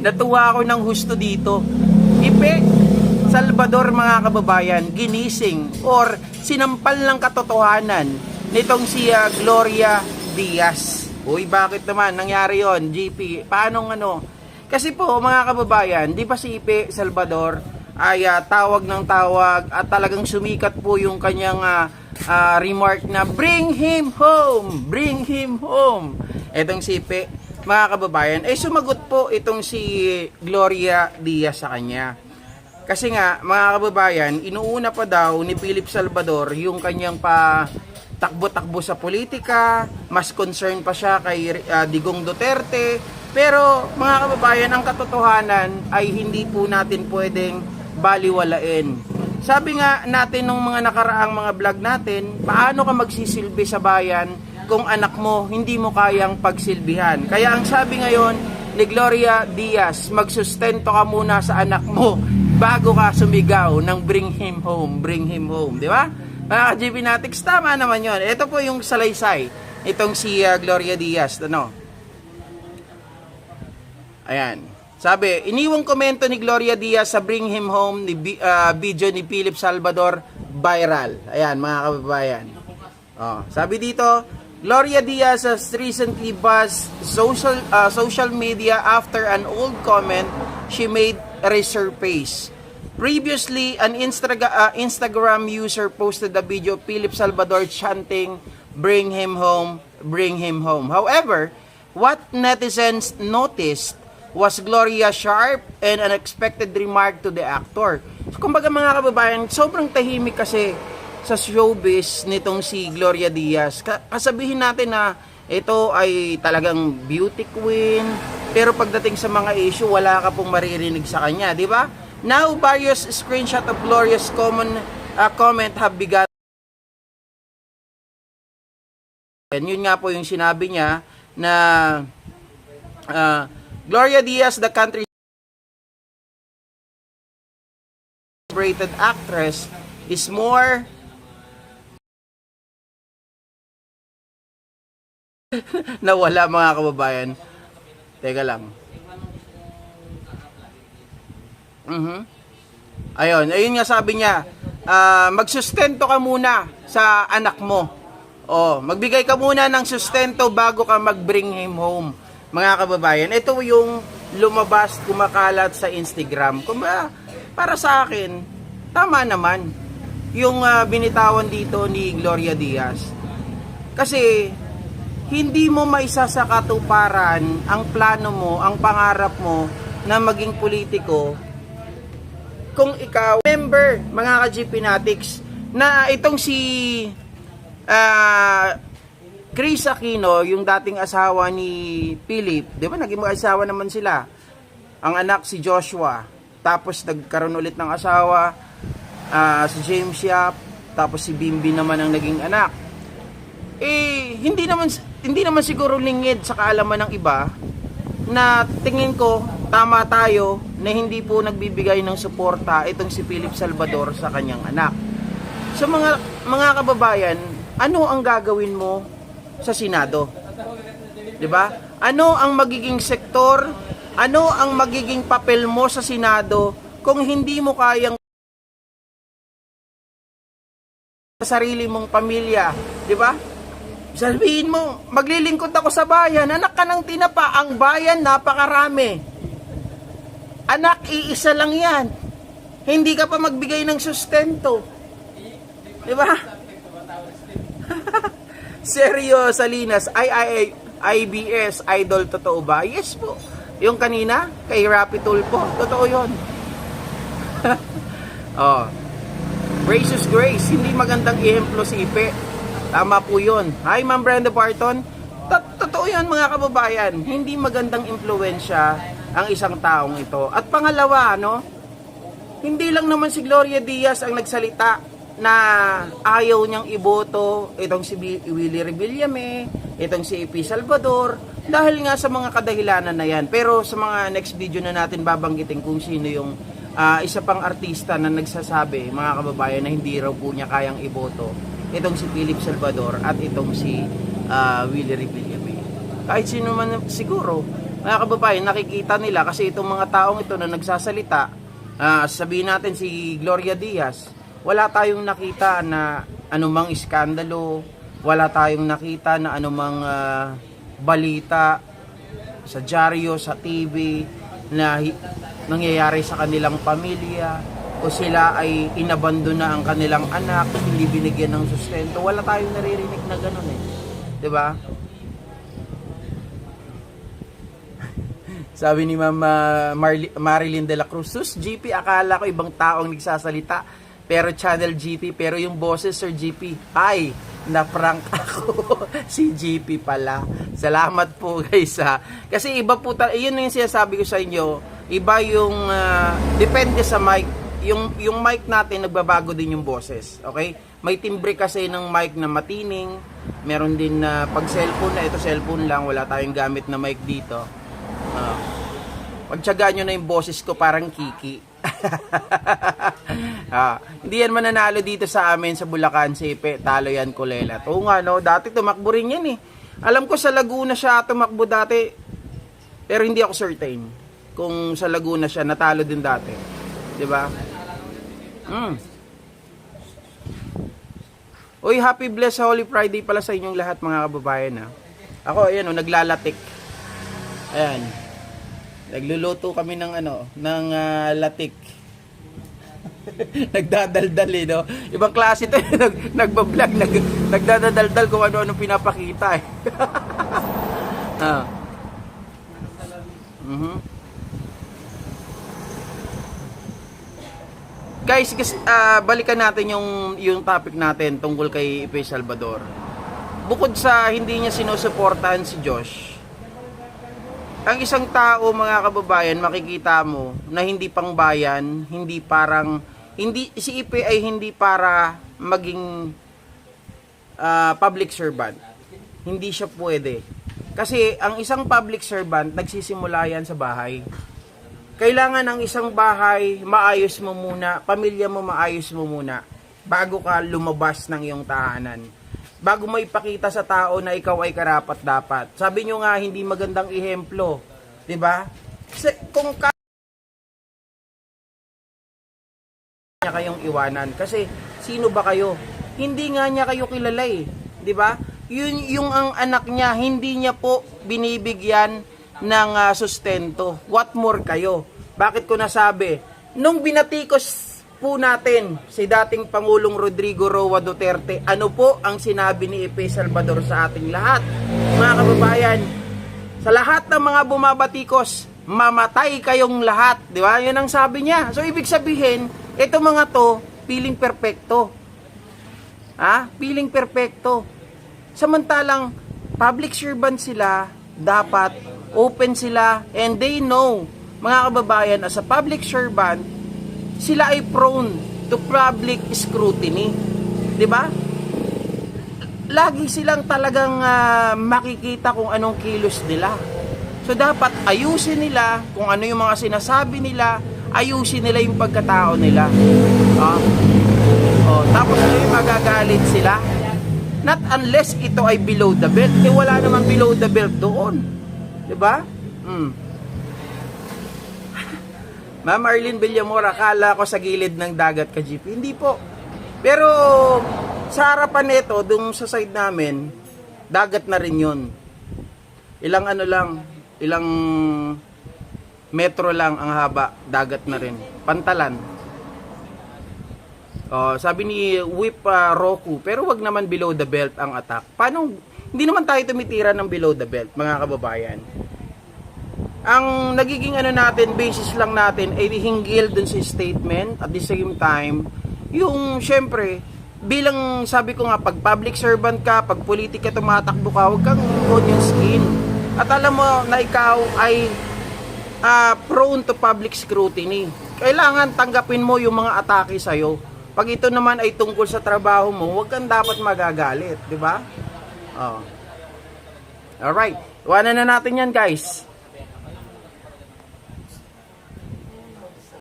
Natuwa ako ng husto dito. Ipe Salvador, mga kababayan, ginising or sinampal ng katotohanan nitong si Gloria Diaz. Uy, bakit naman nangyari yon, GP? Paano ano? Kasi po, mga kababayan, di ba si Ipe Salvador ay tawag ng tawag at talagang sumikat po yung kanyang remark na bring him home, bring him home. Etong si Ipe, mga kababayan, ay sumagot po itong si Gloria Diaz sa kanya. Kasi nga, mga kababayan, inuuna pa daw ni Philip Salvador yung kanyang takbo-takbo sa politika, mas concerned pa siya kay Digong Duterte. Pero mga kababayan, ang katotohanan ay hindi po natin pwedeng baliwalain. Sabi nga natin nung mga nakaraang mga vlog natin, paano ka magsisilbi sa bayan kung anak mo hindi mo kayang pagsilbihan? Kaya ang sabi ngayon ni Gloria Diaz, magsustento ka muna sa anak mo bago ka sumigaw ng bring him home, di ba? Mga ka-GP Natics, tama naman yon. Ito po yung salaysay, itong si Gloria Diaz, ano? Ayan. Sabi, iniwang komento ni Gloria Diaz sa bring him home ni video ni Philip Salvador viral. Ayan, mga kababayan. Oh, sabi dito, Gloria Diaz has recently buzzed social media after an old comment she made resurface. Previously, an Instagram user posted a video of Philip Salvador chanting, bring him home, bring him home. However, what netizens noticed was Gloria's sharp and unexpected remark to the actor. So, kumbaga mga kababayan, sobrang tahimik kasi sa showbiz nitong si Gloria Diaz. Kasabihin natin na ito ay talagang beauty queen, pero pagdating sa mga issue, wala ka pong maririnig sa kanya, di ba? Now, various screenshot of Gloria's comment have begun. And yun nga po yung sinabi niya na Gloria Diaz, the country's celebrated actress, is more nawala, mga kababayan. Teka lang. Ayun nga sabi niya, magsustento ka muna sa anak mo. Magbigay ka muna ng sustento bago ka mag-bring him home. Mga kababayan, ito yung lumabas, kumakalat sa Instagram. Para sa akin, tama naman yung binitawan dito ni Gloria Diaz. Kasi hindi mo maisa sa katuparan ang plano mo, ang pangarap mo na maging politiko kung ikaw member, mga ka-GP Natics, na itong si Chris Aquino, yung dating asawa ni Philip, di ba naging mag-asawa naman sila, ang anak si Joshua, tapos nagkaroon ulit ng asawa si James Yap, tapos si Bimbi naman ang naging anak. Hindi naman siguro lingid sa kaalaman ng iba na tingin ko tama tayo na hindi po nagbibigay ng suporta itong si Philip Salvador sa kanyang anak. So mga kababayan, ano ang gagawin mo sa Senado? 'Di ba? Ano ang magiging sektor? Ano ang magiging papel mo sa Senado kung hindi mo kayang sa sarili mong pamilya, 'di ba? Sabihin mo, maglilingkod ako sa bayan, anak ka ng tinapa, ang bayan napakarami. Anak, iisa lang yan. Hindi ka pa magbigay ng sustento. Di ba? Seryo Salinas, IBS, idol, totoo ba? Yes po. Yung kanina, kay Rapi Tulfo, totoo yun. Gracious Grace, hindi magandang ihemplo si Ipe. Tama po yun. Hi, Ma'am Brenda Barton. Totoo yun, mga kababayan. Hindi magandang impluwensya ang isang taong ito. At pangalawa, hindi lang naman si Gloria Diaz ang nagsalita na ayaw niyang iboto itong si Willie Revillame, itong si Ipe Salvador, dahil nga sa mga kadahilanan na yan. Pero sa mga next video na natin babanggitin kung sino yung isa pang artista na nagsasabi, mga kababayan, na hindi raw po niya kayang iboto itong si Philip Salvador at itong si Willie Revillame. Kahit sino man siguro, mga kababayan, nakikita nila kasi itong mga taong ito na nagsasalita, sabihin natin si Gloria Diaz, wala tayong nakita na anumang iskandalo, wala tayong nakita na anumang balita sa dyaryo, sa TV na nangyayari sa kanilang pamilya o sila ay inabandona ang kanilang anak, hindi binigyan ng sustento. Wala tayong naririnig na gano'n eh. 'Di ba? Sabi ni Ma'am Marilyn de la Cruz, "Sus, GP, akala ko ibang taong nagsasalita, pero Channel GP, pero yung boses Sir GP, ay, na-prank ako." Si GP pala. Salamat po guys ha. Kasi iba po, yun yung sinasabi ko sa inyo, iba yung, depende sa mic. Yung mic natin, nagbabago din yung boses. Okay? May timbre kasi ng mic na matining, meron din na pag cellphone na, ito cellphone lang, wala tayong gamit na mic dito. Pagtsagaan nyo na yung boses ko parang Kiki. Hindi yan mananalo dito sa amin sa Bulacan, Sipe, talo yan Kulela. Oo nga no, dati tumakbo rin yan eh. Alam ko sa Laguna siya tumakbo dati, pero hindi ako certain kung sa Laguna siya natalo din dati, di ba? Uy, happy blessed Holy Friday pala sa inyong lahat mga kababayan ha. Ako ayan naglalatik. Ayan. Nagluluto kami ng latik. Nagdadaldal eh, no? Ibang klase ito, nagbablog, nagdadaldal kung ano-ano pinapakita eh. Guys, balikan natin yung topic natin tungkol kay Ipe Salvador. Bukod sa hindi niya sinusuportahan si Josh, ang isang tao mga kababayan, makikita mo na hindi pang bayan, si Ipe ay hindi para maging public servant. Hindi siya pwede. Kasi ang isang public servant, nagsisimula yan sa bahay. Kailangan ang isang bahay, maayos mo muna, pamilya mo maayos mo muna, bago ka lumabas ng iyong tahanan. Bago mo ipakita sa tao na ikaw ay karapat-dapat. Sabi nyo nga, hindi magandang ehemplo. 'Di ba? Kung niya kayong iwanan. Kasi, sino ba kayo? Hindi nga niya kayo kilala eh. 'Di ba? Yung ang anak niya, hindi niya po binibigyan ng sustento. What more kayo? Bakit ko nasabi? Nung binatikos po natin si dating Pangulong Rodrigo Roa Duterte, ano po ang sinabi ni Ipe Salvador sa ating lahat? Mga kababayan, sa lahat ng mga bumabatikos, mamatay kayong lahat. Di ba? Yun ang sabi niya. So, ibig sabihin, ito mga to, piling perpekto. Piling perpekto. Samantalang, public servant sila, dapat open sila, and they know, mga kababayan, as a public servant, sila ay prone to public scrutiny. 'Di ba? Lagi silang talagang makikita kung anong kilos nila. So dapat ayusin nila kung ano yung mga sinasabi nila, ayusin nila yung pagkatao nila. Tapos yung magagalit sila. Not unless ito ay below the belt. Wala naman below the belt doon. 'Di ba? Ma'am Arlene Villamor, akala ko sa gilid ng dagat ka, GP. Hindi po. Pero sa harapan nito, dun sa side namin, dagat na rin yun. Ilang metro lang ang haba, dagat na rin. Pantalan. Sabi ni Whip Roku, pero wag naman below the belt ang attack. Paano? Hindi naman tayo tumitira ng below the belt, mga kababayan. Ang nagiging natin, basis lang natin ay hinggil dun sa statement, at the same time yung syempre bilang sabi ko nga, pag public servant ka, pag politika tumatakbo ka, huwag kang onion skin, at alam mo na ikaw ay prone to public scrutiny. Kailangan tanggapin mo yung mga atake sa'yo. Pag ito naman ay tungkol sa trabaho mo, huwag kang dapat magagalit, di ba? Alright, iwanan na natin yan guys.